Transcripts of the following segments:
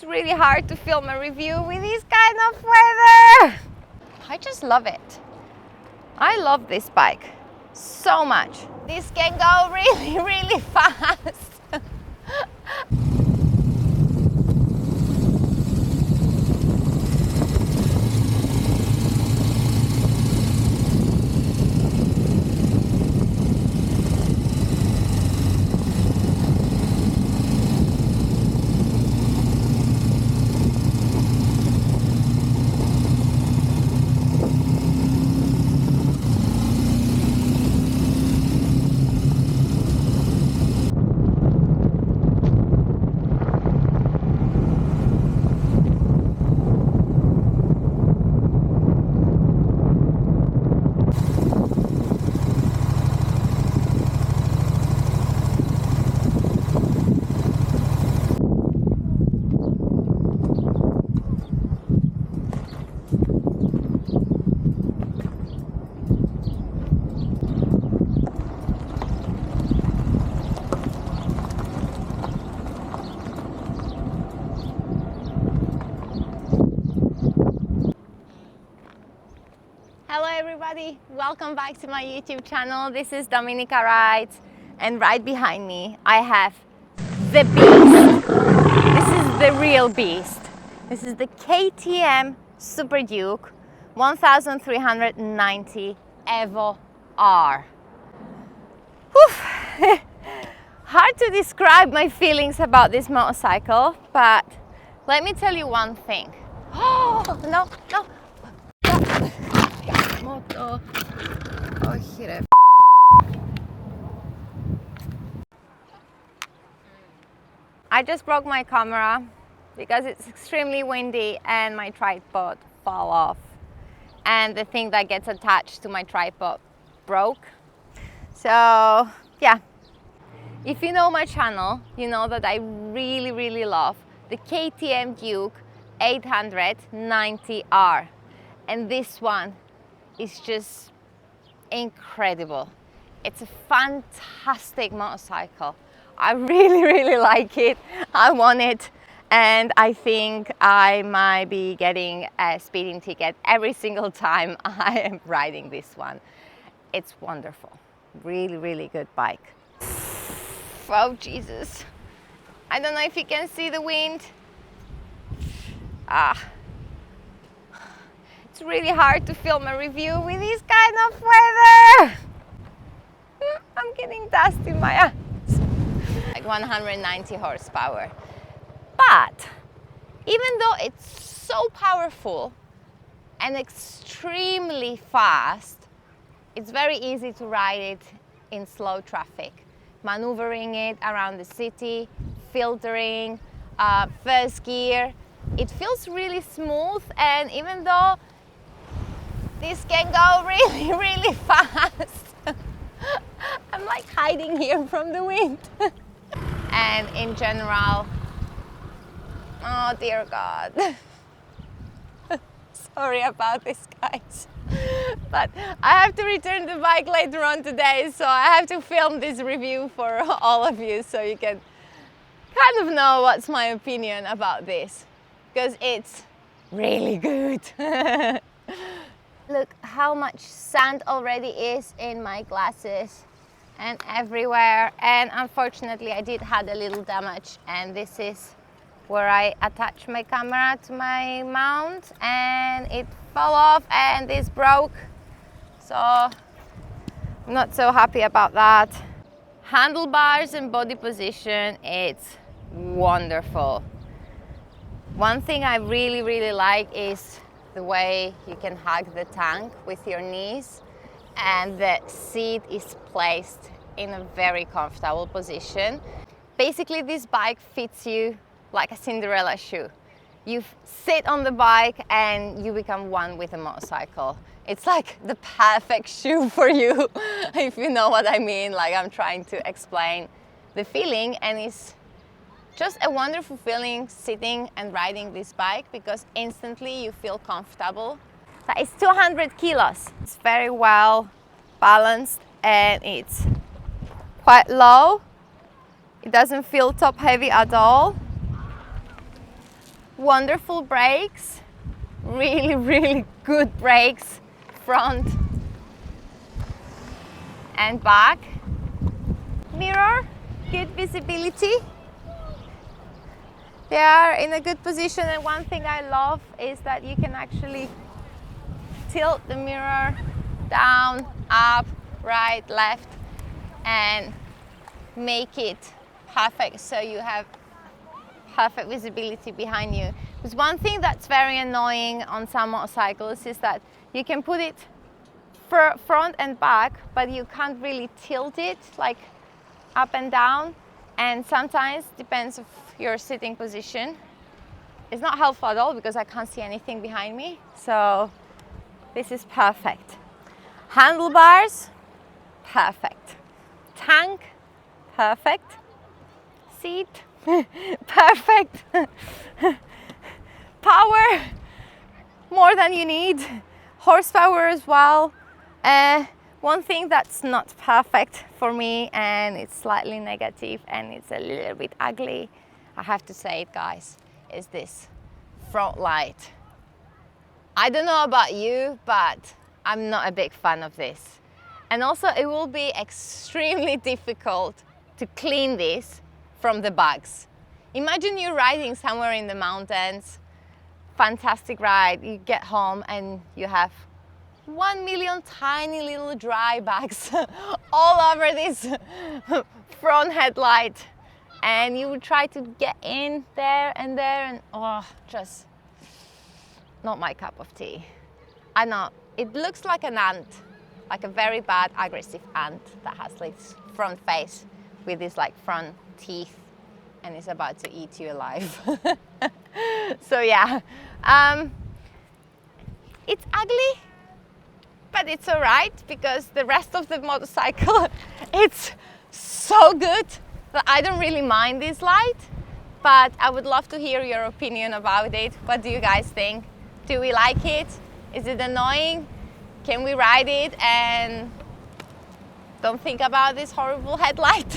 It's really hard to film a review with this kind of weather. I just love it. I love this bike so much. This can go really, really fast. Hello everybody, welcome back to my YouTube channel. This is Dominika Rides, and right behind me I have the beast. This is the real beast. This is the KTM Super Duke 1390 Evo R. Whew. Hard to describe my feelings about this motorcycle, but let me tell you one thing. Oh, no. Moto. Oh, here. I just broke my camera because it's extremely windy and my tripod fell off. And the thing that gets attached to my tripod broke. So, yeah. If you know my channel, you know that I really love the KTM Duke 890R. And this one is just incredible. It's a fantastic motorcycle. I really like it. I want it, and I think I might be getting a speeding ticket every single time I am riding this one. It's wonderful. Really good bike. Oh Jesus, I don't know if you can see the wind. It's really hard to film a review with this kind of weather. I'm getting dust in my eyes. Like 190 horsepower. But even though it's so powerful and extremely fast, it's very easy to ride it in slow traffic. Maneuvering it around the city, filtering, first gear. It feels really smooth, and even though this can go really fast. I'm like hiding here from the wind. And in general, oh dear God. Sorry about this, guys. But I have to return the bike later on today, so I have to film this review for all of you so you can kind of know what's my opinion about this. Because it's really good. Look how much sand already is in my glasses and everywhere, and unfortunately I did have a little damage, and this is where I attach my camera to my mount, and it fell off and this broke, so I'm not so happy about that. Handlebars and body position, it's wonderful. One thing I really like is the way you can hug the tank with your knees, and the seat is placed in a very comfortable position. Basically, this bike fits you like a Cinderella shoe. You sit on the bike and you become one with the motorcycle. It's like the perfect shoe for you, if you know what I mean. Like, I'm trying to explain the feeling, and it's just a wonderful feeling sitting and riding this bike, because instantly you feel comfortable. So it's 200 kilos. It's very well balanced and it's quite low. It doesn't feel top heavy at all. wonderful brakes, really good brakes, front and back. Mirror, good visibility. They are in a good position, and one thing I love is that you can actually tilt the mirror down, up, right, left, and make it perfect so you have perfect visibility behind you. Because one thing that's very annoying on some motorcycles is that you can put it front and back, but you can't really tilt it like up and down, and sometimes depends on your sitting position. It's not helpful at all because I can't see anything behind me, so this is perfect. Handlebars, perfect. Tank, perfect. Seat, perfect. Power, more than you need. Horsepower as well. One thing that's not perfect for me, and it's slightly negative and it's a little bit ugly, I have to say it, guys, is this front light. I don't know about you, but I'm not a big fan of this. And also it will be extremely difficult to clean this from the bugs. Imagine you're riding somewhere in the mountains, fantastic ride, you get home and you have 1 million tiny little dry bags all over this front headlight, and you would try to get in there and oh, just not my cup of tea. I know, it looks like an ant, like a very bad aggressive ant that has this front face with these like front teeth and is about to eat you alive. So yeah, it's ugly, but it's all right because the rest of the motorcycle, it's so good that I don't really mind this light, but I would love to hear your opinion about it. What do you guys think? Do we like it? Is it annoying? Can we ride it and don't think about this horrible headlight?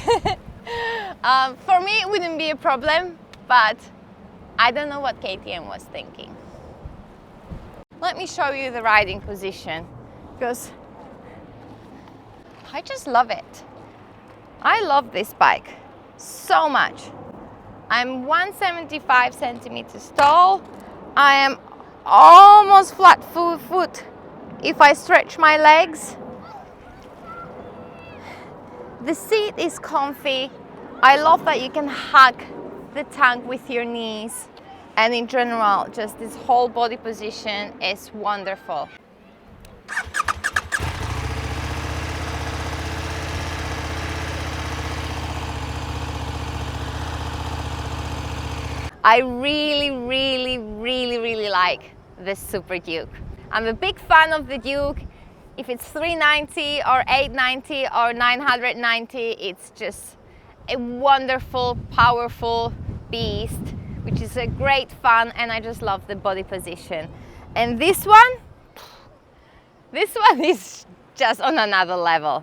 For me, it wouldn't be a problem, but I don't know what KTM was thinking. Let me show you the riding position, because I just love it. I love this bike so much. I'm 175 centimeters tall. I am almost flat foot if I stretch my legs. The seat is comfy. I love that you can hug the tank with your knees, and in general, just this whole body position is wonderful. I really like this Super Duke. I'm a big fan of the Duke. If it's 390 or 890 or 990, it's just a wonderful, powerful beast, which is a great fun, and I just love the body position. And this one is just on another level.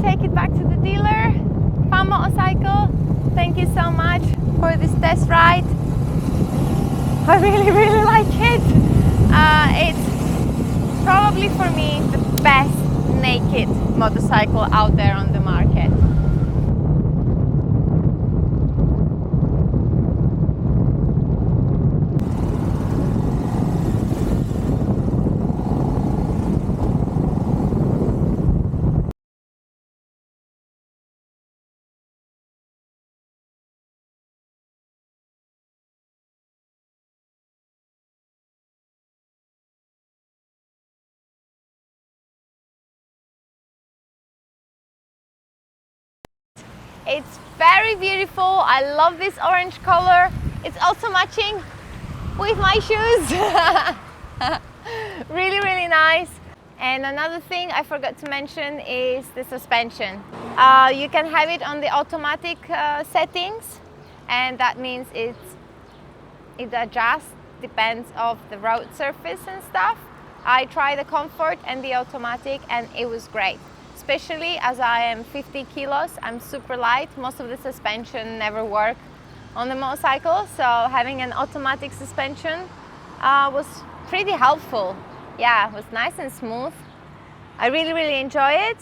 Take it back to the dealer. Fun motorcycle. Thank you so much for this test ride. I really like it. It's probably for me the best naked motorcycle out there on the market. It's very beautiful. I love this orange color. It's also matching with my shoes. Really nice. And another thing I forgot to mention is the suspension. You can have it on the automatic settings, and that means it adjusts, depends of the road surface and stuff. I tried the comfort and the automatic, and it was great. Especially as I am 50 kilos, I'm super light. Most of the suspension never work on the motorcycle, so having an automatic suspension was pretty helpful. Yeah, it was nice and smooth. I really enjoy it.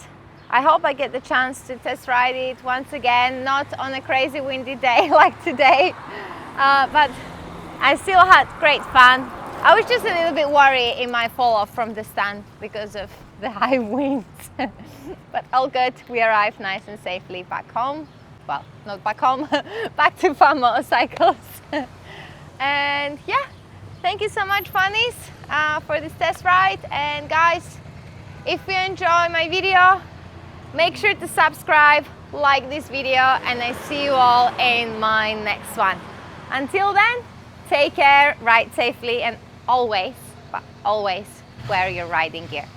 I hope I get the chance to test ride it once again, not on a crazy windy day like today, but I still had great fun. I was just a little bit worried it might fall off from the stand because of the high winds. But all good, we arrived nice and safely back home. Well, not back home, back to Fun Motorcycles. And yeah, thank you so much, Funnies, for this test ride. And guys, if you enjoy my video, make sure to subscribe, like this video, and I see you all in my next one. Until then, take care, ride safely, and always, but always wear your riding gear.